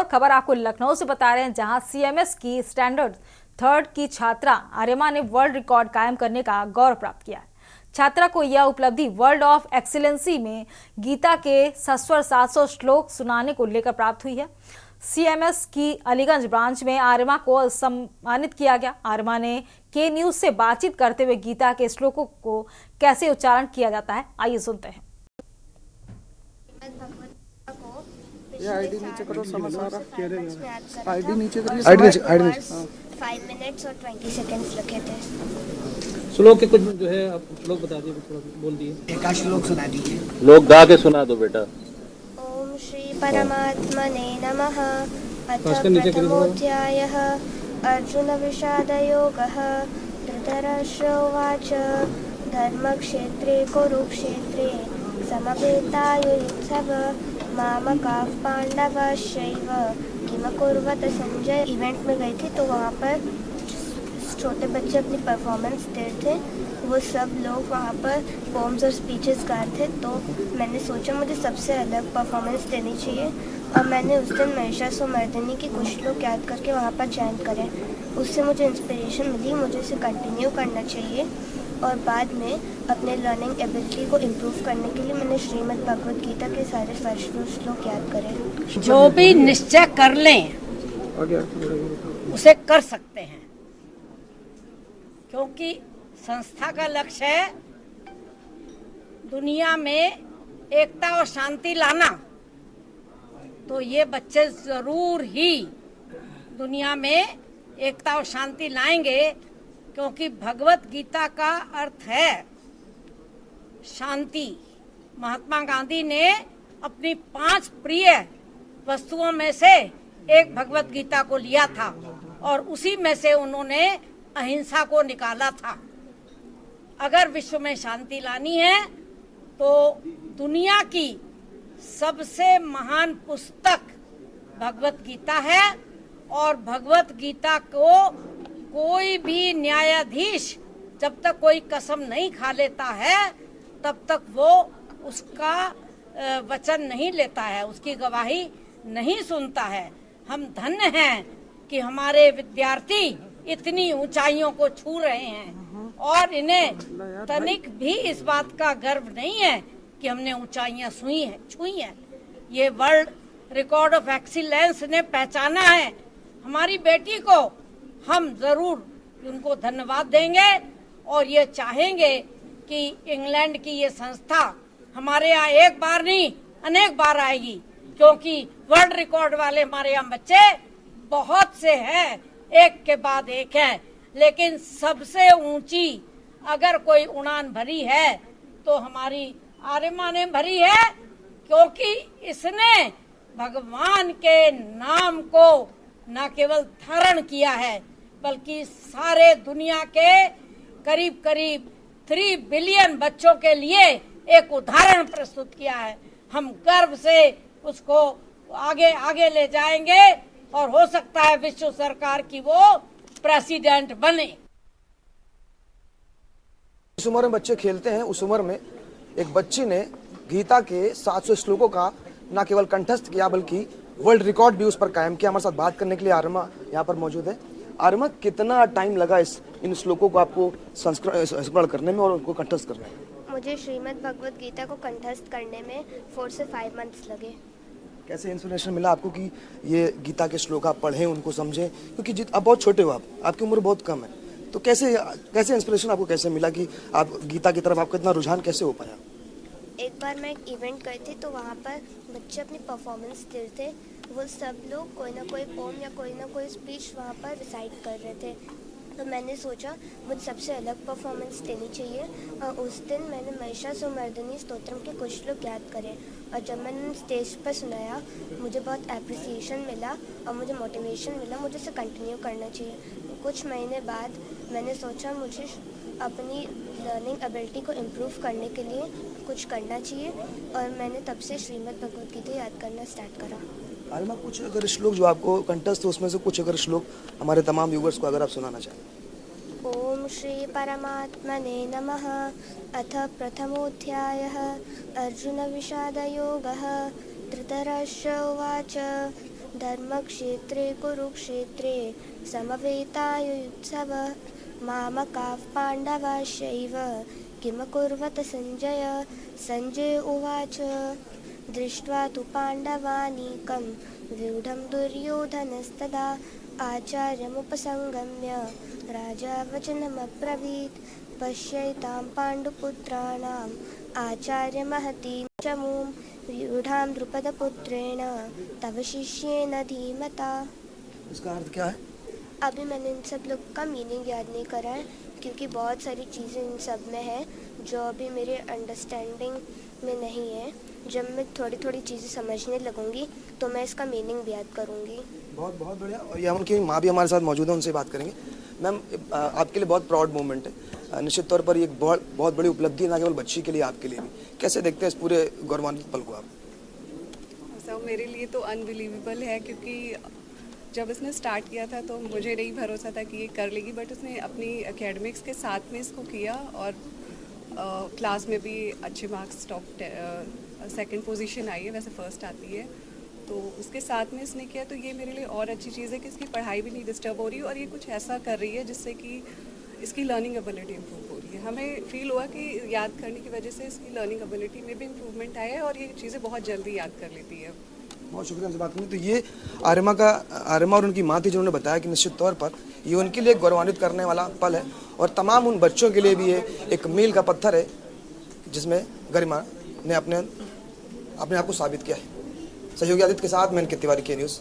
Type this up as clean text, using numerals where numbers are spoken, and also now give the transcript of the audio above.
खबर आपको लखनऊ से बता रहे हैं, जहां सीएमएस की स्टैंडर्ड थर्ड की छात्रा आर्यमा ने वर्ल्ड रिकॉर्ड कायम करने का गौरव प्राप्त किया है। छात्रा को यह उपलब्धि वर्ल्ड ऑफ एक्सीलेंसी में गीता के सस्वर 700 श्लोक सुनाने को लेकर प्राप्त हुई है। सीएमएस की अलीगंज ब्रांच में आर्यमा को सम्मानित किया गया। आर्यमा ने के न्यूज से बातचीत करते हुए गीता के श्लोकों को कैसे उच्चारण किया जाता है, आइए सुनते हैं। ये आईडी नीचे करो, समझ आ रहा। आईडी नीचे करिए। 5 मिनट्स और 20 सेकंड्स रखे थे। श्लोक के कुछ जो है आप श्लोक बता दिए, थोड़ा बोल दिए। एक श्लोक सुना दीजिए। लोग गा के सुना दो बेटा। ओम श्री परमात्मने नमः। अथ प्रथमोऽध्यायः अर्जुन विषाद योगः। धृतराष्ट्र उवाच धर्मक्षेत्रे कुरुक्षेत्रे समवेतायुयुत्सव मामकाः पांडवश्चैव किमकुर्वत संजय। इवेंट में गई थी तो वहाँ पर छोटे बच्चे अपनी परफॉर्मेंस दे थे। वो सब लोग वहाँ पर पोम्स और स्पीचेस गा थे, तो मैंने सोचा मुझे सबसे अलग परफॉर्मेंस देनी चाहिए और मैंने उस दिन महिषासुरमर्दिनी की कुछ लोग याद करके वहाँ पर चैंट करें। उससे मुझे इंस्पिरेशन मिली, मुझे इसे कंटिन्यू करना चाहिए और बाद में अपने लर्निंग एबिलिटी को इम्प्रूव करने के लिए मैंने श्रीमद् भगवद गीता के सारे फर्स्ट श्लोक याद करे। जो भी निश्चय कर लें उसे कर सकते हैं, क्योंकि संस्था का लक्ष्य है दुनिया में एकता और शांति लाना। तो ये बच्चे जरूर ही दुनिया में एकता और शांति लाएंगे, क्योंकि भगवत गीता का अर्थ है शांति। महात्मा गांधी ने अपनी 5 प्रिय वस्तुओं में से एक भगवत गीता को लिया था और उसी में से उन्होंने अहिंसा को निकाला था। अगर विश्व में शांति लानी है तो दुनिया की सबसे महान पुस्तक भगवत गीता है और भगवत गीता को कोई भी न्यायाधीश जब तक कोई कसम नहीं खा लेता है तब तक वो उसका वचन नहीं लेता है, उसकी गवाही नहीं सुनता है। हम धन्य हैं कि हमारे विद्यार्थी इतनी ऊंचाइयों को छू रहे हैं और इन्हें तनिक भी इस बात का गर्व नहीं है कि हमने ऊंचाइयां छुई हैं। ये वर्ल्ड रिकॉर्ड ऑफ एक्सीलेंस ने पहचाना है हमारी बेटी को। हम जरूर उनको धन्यवाद देंगे और ये चाहेंगे कि इंग्लैंड की ये संस्था हमारे यहाँ एक बार नहीं अनेक बार आएगी, क्योंकि वर्ल्ड रिकॉर्ड वाले हमारे यहाँ बच्चे बहुत से हैं, एक के बाद एक है, लेकिन सबसे ऊंची अगर कोई उड़ान भरी है तो हमारी आर्यमा ने भरी है, क्योंकि इसने भगवान के नाम को न केवल धारण किया है बल्कि सारे दुनिया के करीब करीब 3 बिलियन बच्चों के लिए एक उदाहरण प्रस्तुत किया है। हम गर्व से उसको आगे आगे ले जाएंगे और हो सकता है विश्व सरकार की वो प्रेसिडेंट बने। इस उम्र में बच्चे खेलते हैं, उस उम्र में एक बच्ची ने गीता के 700 श्लोकों का न केवल कंठस्थ किया बल्कि वर्ल्ड रिकॉर्ड भी उस पर कायम किया। हमारे साथ बात करने के लिए आर्यमा यहाँ पर मौजूद है। आर्यमा, कितना टाइम लगा इन श्लोकों को आपको संस्मरण करने में और उनको कंठस्थ करने में? मुझे श्रीमद् भगवद गीता को कंठस्थ करने में 4 से 5 मंथ्स लगे। कैसे इंस्पिरेशन मिला आपको कि ये गीता के श्लोक आप पढ़ें, उनको समझें? क्योंकि अब बहुत छोटे हो, आपकी उम्र बहुत कम है, तो कैसे इंस्पिरेशन आपको कैसे मिला कि आप गीता की तरफ आपका इतना रुझान कैसे हो पाया? एक बार मैं एक इवेंट गई थी तो वहाँ पर बच्चे अपनी परफॉर्मेंस दे रहे थे। वो सब लोग कोई ना कोई पोम या कोई ना कोई स्पीच वहाँ पर रिसाइट कर रहे थे, तो मैंने सोचा मुझे सबसे अलग परफॉर्मेंस देनी चाहिए और उस दिन मैंने महिषासुरमर्दिनी स्तोत्रम के कुछ लोग याद करे और जब मैंने स्टेज पर सुनाया मुझे बहुत एप्रिसिएशन मिला और मुझे मोटिवेशन मिला, मुझे इसे कंटिन्यू करना चाहिए। कुछ महीने बाद मैंने सोचा मुझे अपनी लर्निंग एबिलिटी को इम्प्रूव करने के लिए कुछ करना चाहिए और मैंने तब से श्रीमद् भगवद गीता याद करना स्टार्ट करा। आर्यमा, कुछ अगर श्लोक जो आपको कंठस्थ हो उसमें से कुछ अगर श्लोक हमारे तमाम व्यूवर्स को अगर आप सुनाना चाहें। ओम श्री परमात्मने नमः। अथ प्रथमोऽध्यायः अर्जुन विषाद योगः। धृतराष्ट्र उवाच धर्मक्षेत्रे कुरुक्षेत्रे समवेतायुत्सवः मामकाः पाण्डवाश्चैव किमकुर्वत सञ्जय। सञ्जय उवाच दृष्ट्वा तु पाण्डवानीकं व्यूढं दुर्योधनस्तदा आचार्यमुपसंगम्य राजा वचनमब्रवीत् पश्यैतां पाण्डुपुत्राणाम् आचार्यमहतीं चमूं व्यूढां द्रुपदपुत्रेण तव शिष्येन धीमता। इसका अर्थ क्या है? अभी मैंने इन सब लोग का मीनिंग याद नहीं करा है क्योंकि बहुत सारी चीज़ें इन सब में है जो अभी मेरे अंडरस्टैंडिंग में नहीं है। जब मैं थोड़ी थोड़ी चीज़ें समझने लगूंगी तो मैं इसका मीनिंग भी याद करूंगी। बहुत बहुत बढ़िया। और यहाँ उनकी माँ भी हमारे साथ मौजूद है, उनसे बात करेंगे। मैम, आपके लिए बहुत प्राउड मोमेंट है, निश्चित तौर पर ये एक बहुत बड़ी उपलब्धि है, ना केवल बच्ची के लिए, आपके लिए भी। कैसे देखते हैं इस पूरे गौरवान्वित पल को आप? सब मेरे लिए तो अनबिलीवेबल है क्योंकि जब इसने स्टार्ट किया था तो मुझे नहीं भरोसा था कि ये कर लेगी, बट उसने अपनी एकेडमिक्स के साथ में इसको किया और क्लास में भी अच्छे मार्क्स, टॉप सेकंड पोजीशन आई है, वैसे फर्स्ट आती है, तो उसके साथ में इसने किया। तो ये मेरे लिए और अच्छी चीज़ है कि इसकी पढ़ाई भी नहीं डिस्टर्ब हो रही और ये कुछ ऐसा कर रही है जिससे कि इसकी लर्निंग एबिलिटी इम्प्रूव हो रही है। हमें फील हुआ कि याद करने की वजह से इसकी लर्निंग एबिलिटी में भी इम्प्रूवमेंट आया है और ये चीज़ें बहुत जल्दी याद कर लेती है। बहुत शुक्रिया हमसे बात करने। तो ये आर्यमा और उनकी माँ थी जिन्होंने बताया कि निश्चित तौर पर ये उनके लिए गौरवान्वित करने वाला पल है और तमाम उन बच्चों के लिए भी ये एक मील का पत्थर है जिसमें गरिमा ने अपने आप को साबित किया है। सहयोगी आदित्य के साथ मैं इनके तिवारी के न्यूज़।